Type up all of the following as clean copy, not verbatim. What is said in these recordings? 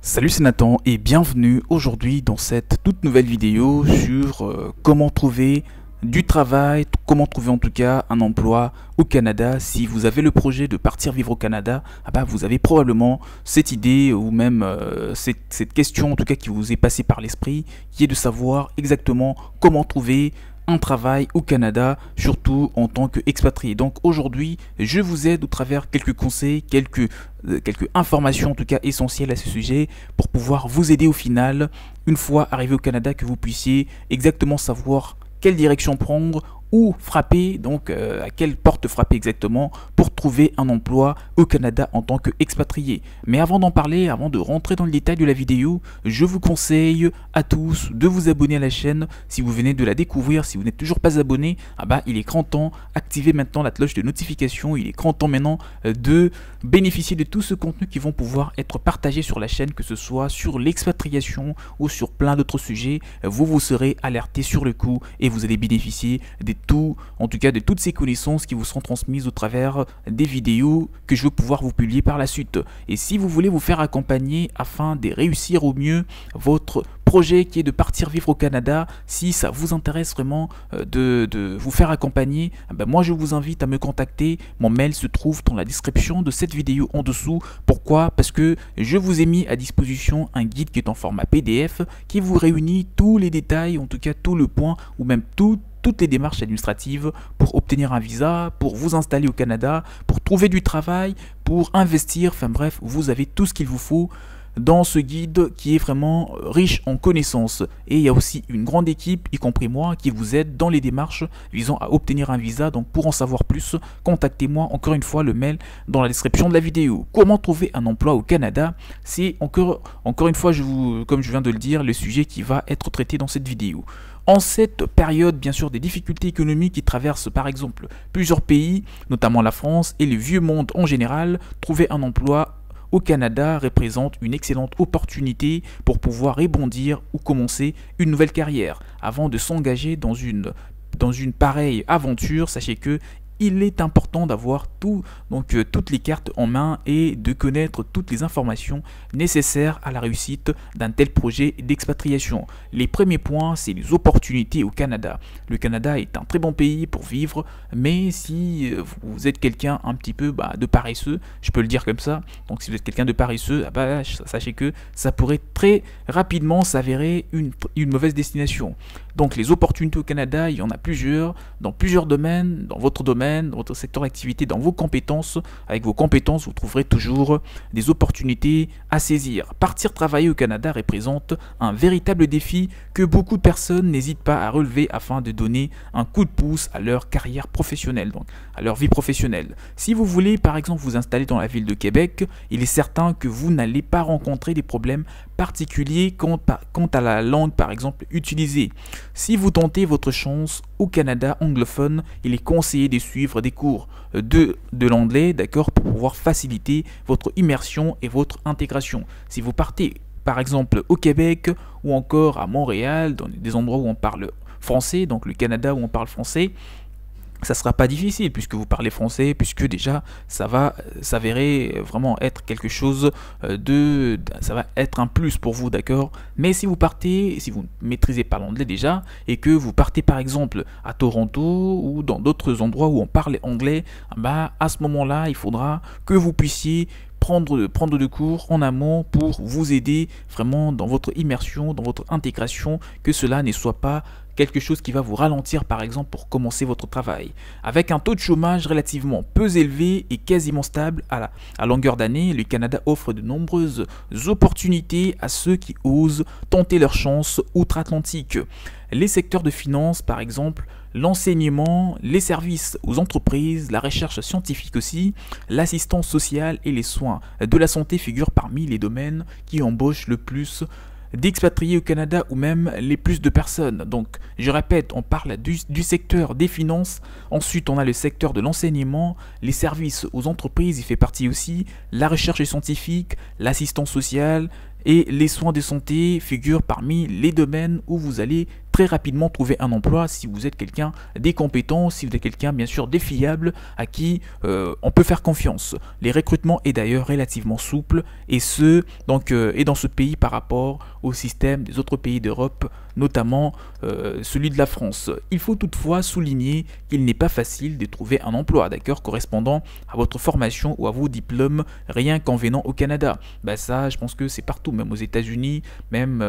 Salut, c'est Nathan et bienvenue aujourd'hui dans cette toute nouvelle vidéo sur comment trouver du travail, comment trouver en tout cas un emploi au Canada. Si vous avez le projet de partir vivre au Canada, vous avez probablement cette idée ou même cette question en tout cas qui vous est passée par l'esprit, qui est de savoir exactement comment trouver un travail au Canada, surtout en tant qu'expatrié. Donc aujourd'hui, je vous aide au travers quelques conseils, quelques informations en tout cas essentielles à ce sujet pour pouvoir vous aider au final, une fois arrivé au Canada, que vous puissiez exactement savoir quelle direction prendre, où frapper, donc à quelle porte frapper exactement pour trouver un emploi au Canada en tant qu'expatrié. Mais avant d'en parler, avant de rentrer dans le détail de la vidéo, je vous conseille à tous de vous abonner à la chaîne si vous venez de la découvrir. Si vous n'êtes toujours pas abonné, il est grand temps, activez maintenant la cloche de notification, il est grand temps maintenant de bénéficier de tout ce contenu qui vont pouvoir être partagés sur la chaîne, que ce soit sur l'expatriation ou sur plein d'autres sujets. Vous serez alerté sur le coup et vous allez bénéficier en tout cas de toutes ces connaissances qui vous seront transmises au travers des vidéos que je vais pouvoir vous publier par la suite. Et si vous voulez vous faire accompagner afin de réussir au mieux votre projet qui est de partir vivre au Canada, si ça vous intéresse vraiment de vous faire accompagner, moi je vous invite à me contacter. Mon mail se trouve dans la description de cette vidéo en dessous. Pourquoi? Parce que je vous ai mis à disposition un guide qui est en format PDF qui vous réunit tous les détails, en tout cas tout le point ou même toutes les démarches administratives pour obtenir un visa, pour vous installer au Canada, pour trouver du travail, pour investir, enfin bref, vous avez tout ce qu'il vous faut dans ce guide qui est vraiment riche en connaissances. Et il y a aussi une grande équipe, y compris moi, qui vous aide dans les démarches visant à obtenir un visa. Donc pour en savoir plus, contactez-moi, encore une fois, le mail dans la description de la vidéo. Comment trouver un emploi au Canada? C'est encore une fois, comme je viens de le dire, le sujet qui va être traité dans cette vidéo. En cette période, bien sûr, des difficultés économiques qui traversent par exemple plusieurs pays, notamment la France et le vieux monde en général, trouver un emploi au Canada représente une excellente opportunité pour pouvoir rebondir ou commencer une nouvelle carrière. Avant de s'engager dans une pareille aventure, sachez que il est important d'avoir toutes les cartes en main et de connaître toutes les informations nécessaires à la réussite d'un tel projet d'expatriation. Les premiers points, c'est les opportunités au Canada. Le Canada est un très bon pays pour vivre, mais si vous êtes quelqu'un un petit peu de paresseux, je peux le dire comme ça, donc si vous êtes quelqu'un de paresseux, sachez que ça pourrait très rapidement s'avérer une mauvaise destination. Donc les opportunités au Canada, il y en a plusieurs, dans plusieurs domaines, dans votre domaine, dans votre secteur d'activité, dans vos compétences. Avec vos compétences, vous trouverez toujours des opportunités à saisir. Partir travailler au Canada représente un véritable défi que beaucoup de personnes n'hésitent pas à relever afin de donner un coup de pouce à leur carrière professionnelle, donc à leur vie professionnelle. Si vous voulez par exemple vous installer dans la ville de Québec, il est certain que vous n'allez pas rencontrer des problèmes particuliers quant à la langue par exemple utilisée. Si vous tentez votre chance au Canada anglophone, il est conseillé de suivre des cours de l'anglais, d'accord, pour pouvoir faciliter votre immersion et votre intégration. Si vous partez par exemple au Québec ou encore à Montréal, dans des endroits où on parle français, donc le Canada où on parle français, ça sera pas difficile puisque vous parlez français, puisque déjà ça va s'avérer vraiment être quelque chose ça va être un plus pour vous, d'accord. Mais si vous ne maîtrisez pas l'anglais déjà et que vous partez par exemple à Toronto ou dans d'autres endroits où on parle anglais, à ce moment-là, il faudra que vous puissiez prendre de cours en amont pour vous aider vraiment dans votre immersion, dans votre intégration, que cela ne soit pas quelque chose qui va vous ralentir par exemple pour commencer votre travail. Avec un taux de chômage relativement peu élevé et quasiment stable à longueur d'année, le Canada offre de nombreuses opportunités à ceux qui osent tenter leur chance outre-Atlantique. Les secteurs de finance par exemple, l'enseignement, les services aux entreprises, la recherche scientifique aussi, l'assistance sociale et les soins de la santé figurent parmi les domaines qui embauchent le plus d'expatriés au Canada ou même les plus de personnes. Donc je répète, on parle du secteur des finances, ensuite on a le secteur de l'enseignement, les services aux entreprises, il fait partie aussi, la recherche scientifique, l'assistance sociale et les soins de santé figurent parmi les domaines où vous allez très rapidement trouver un emploi si vous êtes quelqu'un des compétents, si vous êtes quelqu'un bien sûr des fiables à qui on peut faire confiance. Les recrutements est d'ailleurs relativement souple et et dans ce pays par rapport au système des autres pays d'Europe, notamment celui de la France. Il faut toutefois souligner qu'il n'est pas facile de trouver un emploi, d'accord, correspondant à votre formation ou à vos diplômes, rien qu'en venant au Canada. Ça, je pense que c'est partout, même aux États-Unis, même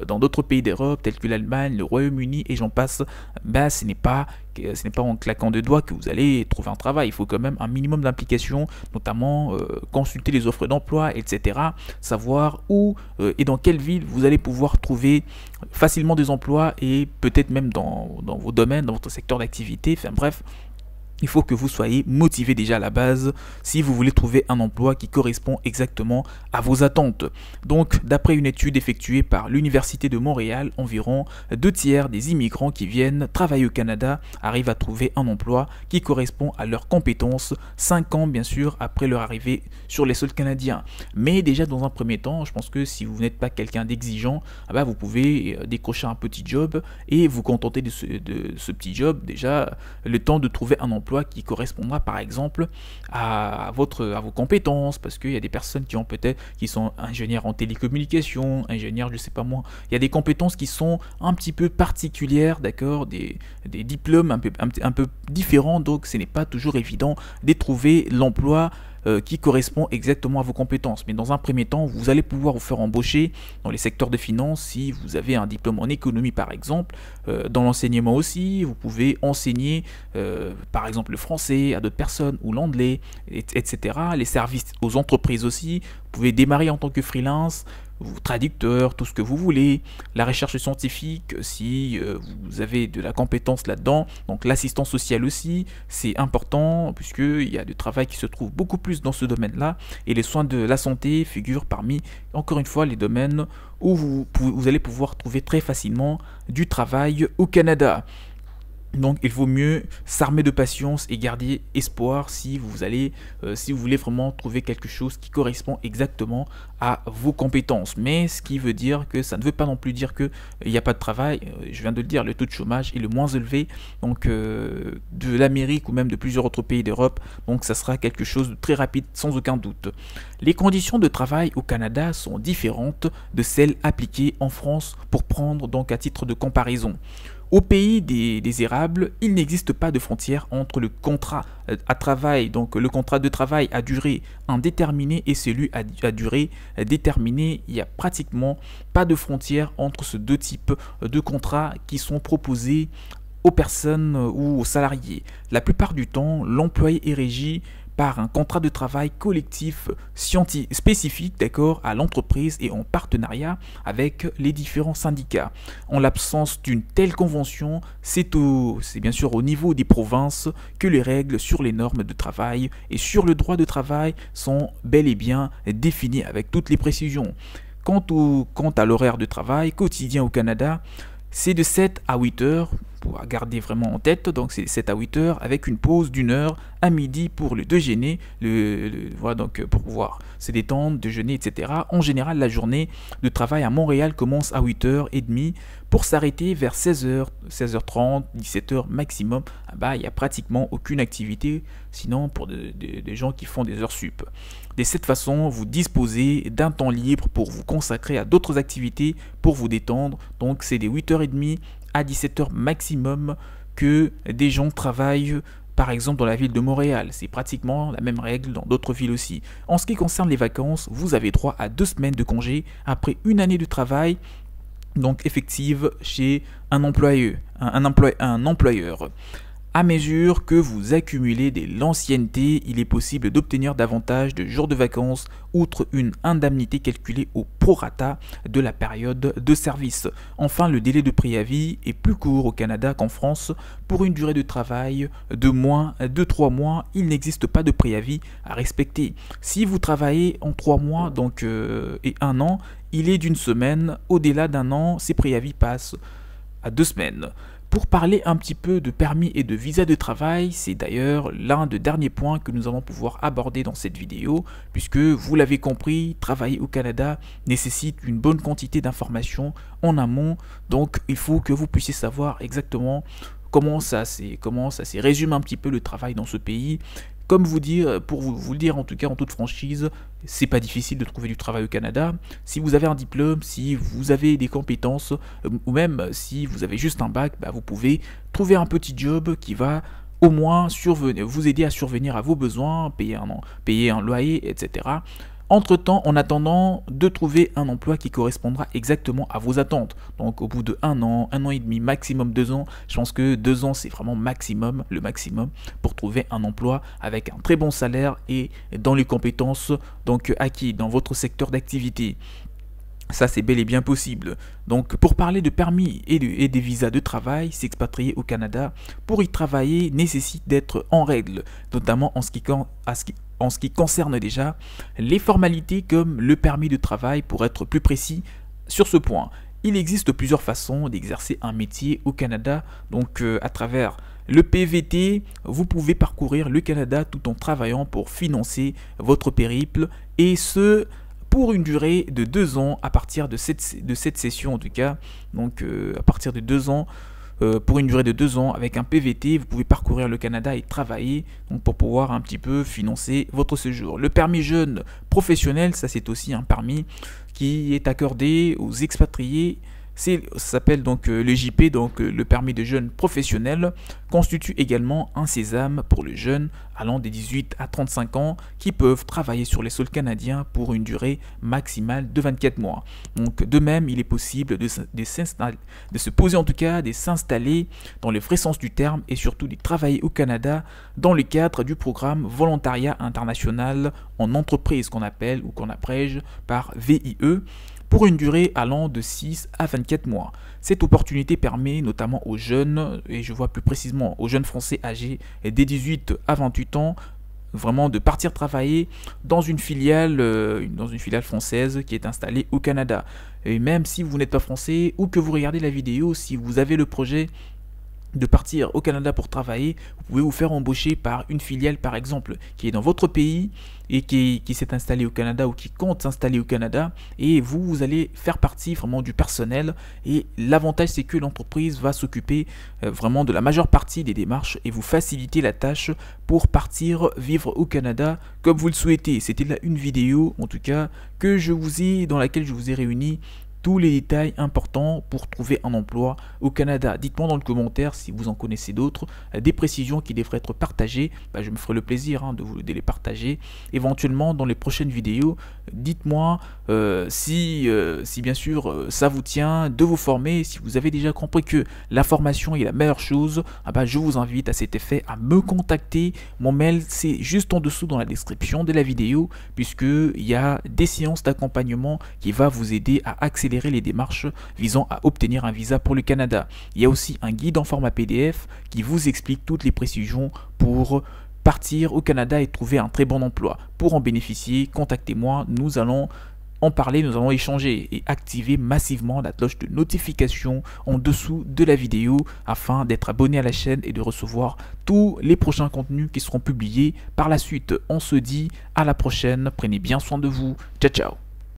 dans d'autres pays d'Europe tels que l'Allemagne, le Royaume-Uni et j'en passe. Ce n'est pas en claquant de doigts que vous allez trouver un travail. Il faut quand même un minimum d'implication, notamment consulter les offres d'emploi, etc. Savoir où et dans quelle ville vous allez pouvoir trouver facilement des emplois et peut-être même dans vos domaines, dans votre secteur d'activité. Enfin bref, il faut que vous soyez motivé déjà à la base si vous voulez trouver un emploi qui correspond exactement à vos attentes. Donc, d'après une étude effectuée par l'Université de Montréal, environ 2/3 des immigrants qui viennent travailler au Canada arrivent à trouver un emploi qui correspond à leurs compétences 5 ans bien sûr après leur arrivée sur les sols canadiens. Mais déjà dans un premier temps, je pense que si vous n'êtes pas quelqu'un d'exigeant, vous pouvez décrocher un petit job et vous contenter de ce petit job déjà le temps de trouver un emploi qui correspondra par exemple à vos compétences, parce qu'il y a des personnes qui sont ingénieurs en télécommunications, ingénieurs, je sais pas moi, il y a des compétences qui sont un petit peu particulières, d'accord, des diplômes un peu différents, donc ce n'est pas toujours évident de trouver l'emploi qui correspond exactement à vos compétences. Mais dans un premier temps, vous allez pouvoir vous faire embaucher dans les secteurs de finance si vous avez un diplôme en économie par exemple. Dans l'enseignement aussi, vous pouvez enseigner par exemple le français à d'autres personnes ou l'anglais, etc. Les services aux entreprises aussi. Vous pouvez démarrer en tant que freelance, traducteur, tout ce que vous voulez, la recherche scientifique si vous avez de la compétence là-dedans, donc l'assistance sociale aussi, c'est important puisqu'il y a du travail qui se trouve beaucoup plus dans ce domaine-là et les soins de la santé figurent parmi, encore une fois, les domaines où vous allez pouvoir trouver très facilement du travail au Canada. Donc il vaut mieux s'armer de patience et garder espoir si vous voulez vraiment trouver quelque chose qui correspond exactement à vos compétences. Mais ce qui veut dire que ça ne veut pas non plus dire qu'il n'y a pas de travail. Je viens de le dire, le taux de chômage est le moins élevé donc de l'Amérique ou même de plusieurs autres pays d'Europe. Donc ça sera quelque chose de très rapide sans aucun doute. Les conditions de travail au Canada sont différentes de celles appliquées en France pour prendre donc à titre de comparaison. Au pays des érables, il n'existe pas de frontière entre le contrat à travail, donc le contrat de travail à durée indéterminée et celui à durée déterminée. Il n'y a pratiquement pas de frontière entre ces deux types de contrats qui sont proposés aux personnes ou aux salariés. La plupart du temps, l'employé est régi par un contrat de travail collectif spécifique, d'accord, à l'entreprise et en partenariat avec les différents syndicats. En l'absence d'une telle convention, c'est bien sûr au niveau des provinces que les règles sur les normes de travail et sur le droit de travail sont bel et bien définies avec toutes les précisions. Quant à l'horaire de travail quotidien au Canada, c'est de 7 à 8 heures, pour garder vraiment en tête, donc c'est 7 à 8 heures avec une pause d'1 heure à midi pour le déjeuner, voilà, donc pour pouvoir se détendre, déjeuner, etc. En général, la journée de travail à Montréal commence à 8h30 pour s'arrêter vers 16h, 16h30, 17h maximum. Il n'y a pratiquement aucune activité, sinon pour des gens qui font des heures sup. De cette façon, vous disposez d'un temps libre pour vous consacrer à d'autres activités pour vous détendre. Donc c'est des 8h30 à 17h maximum que des gens travaillent, par exemple dans la ville de Montréal. C'est pratiquement la même règle dans d'autres villes aussi. En ce qui concerne les vacances, vous avez droit à 2 semaines de congé après une année de travail donc effective chez un employeur. À mesure que vous accumulez de l'ancienneté, il est possible d'obtenir davantage de jours de vacances outre une indemnité calculée au prorata de la période de service. Enfin, le délai de préavis est plus court au Canada qu'en France. Pour une durée de travail de moins de 3 mois, il n'existe pas de préavis à respecter. Si vous travaillez en 3 mois et 1 an, il est d'1 semaine. Au-delà d'1 an, ces préavis passent à 2 semaines. Pour parler un petit peu de permis et de visa de travail, c'est d'ailleurs l'un des derniers points que nous allons pouvoir aborder dans cette vidéo, puisque vous l'avez compris, travailler au Canada nécessite une bonne quantité d'informations en amont, donc il faut que vous puissiez savoir exactement comment ça s'est résume un petit peu le travail dans ce pays. Comme pour vous le dire en tout cas en toute franchise, c'est pas difficile de trouver du travail au Canada. Si vous avez un diplôme, si vous avez des compétences, ou même si vous avez juste un bac, vous pouvez trouver un petit job qui va au moins vous aider à survenir à vos besoins, payer un loyer, etc. Entre-temps, en attendant de trouver un emploi qui correspondra exactement à vos attentes. Donc au bout de un an et demi, maximum 2 ans, je pense que 2 ans c'est vraiment le maximum pour trouver un emploi avec un très bon salaire et dans les compétences donc acquises dans votre secteur d'activité. Ça, c'est bel et bien possible. Donc, pour parler de permis et des visas de travail, s'expatrier au Canada, pour y travailler, nécessite d'être en règle, notamment en ce qui concerne déjà les formalités comme le permis de travail, pour être plus précis sur ce point. Il existe plusieurs façons d'exercer un métier au Canada, donc à travers le PVT, vous pouvez parcourir le Canada tout en travaillant pour financer votre périple, et ce pour une durée de 2 ans à partir de cette session en tout cas. Donc à partir de 2 ans, pour une durée de 2 ans avec un PVT, vous pouvez parcourir le Canada et travailler donc, pour pouvoir un petit peu financer votre séjour. Le permis jeune professionnel, ça c'est aussi un permis qui est accordé aux expatriés. Ça s'appelle donc le JP, donc le permis de jeune professionnel, constitue également un sésame pour les jeunes allant des 18 à 35 ans qui peuvent travailler sur les sols canadiens pour une durée maximale de 24 mois. Donc de même, il est possible de se poser en tout cas, de s'installer dans le vrai sens du terme et surtout de travailler au Canada dans le cadre du programme Volontariat International en entreprise qu'on appelle ou qu'on abrège par VIE, pour une durée allant de 6 à 24 mois. Cette opportunité permet notamment aux jeunes, et je vois plus précisément aux jeunes français âgés des 18 à 28 ans, vraiment de partir travailler dans une filiale française qui est installée au Canada. Et même si vous n'êtes pas français ou que vous regardez la vidéo, si vous avez le projet de partir au Canada pour travailler, vous pouvez vous faire embaucher par une filiale par exemple qui est dans votre pays et qui s'est installée au Canada ou qui compte s'installer au Canada, et vous allez faire partie vraiment du personnel, et l'avantage c'est que l'entreprise va s'occuper vraiment de la majeure partie des démarches et vous faciliter la tâche pour partir vivre au Canada comme vous le souhaitez. C'était là une vidéo en tout cas dans laquelle je vous ai réuni tous les détails importants pour trouver un emploi au Canada. Dites-moi dans le commentaire si vous en connaissez d'autres, des précisions qui devraient être partagées. Je me ferai le plaisir de les partager éventuellement dans les prochaines vidéos. Dites-moi si bien sûr ça vous tient de vous former. Si vous avez déjà compris que la formation est la meilleure chose, je vous invite à cet effet à me contacter. Mon mail c'est juste en dessous dans la description de la vidéo, puisqu'il y a des séances d'accompagnement qui va vous aider à accélérer les démarches visant à obtenir un visa pour le Canada. Il y a aussi un guide en format PDF qui vous explique toutes les précisions pour partir au Canada et trouver un très bon emploi. Pour en bénéficier, contactez-moi, nous allons en parler, nous allons échanger et activer massivement la cloche de notification en dessous de la vidéo afin d'être abonné à la chaîne et de recevoir tous les prochains contenus qui seront publiés par la suite. On se dit à la prochaine, prenez bien soin de vous, ciao ciao.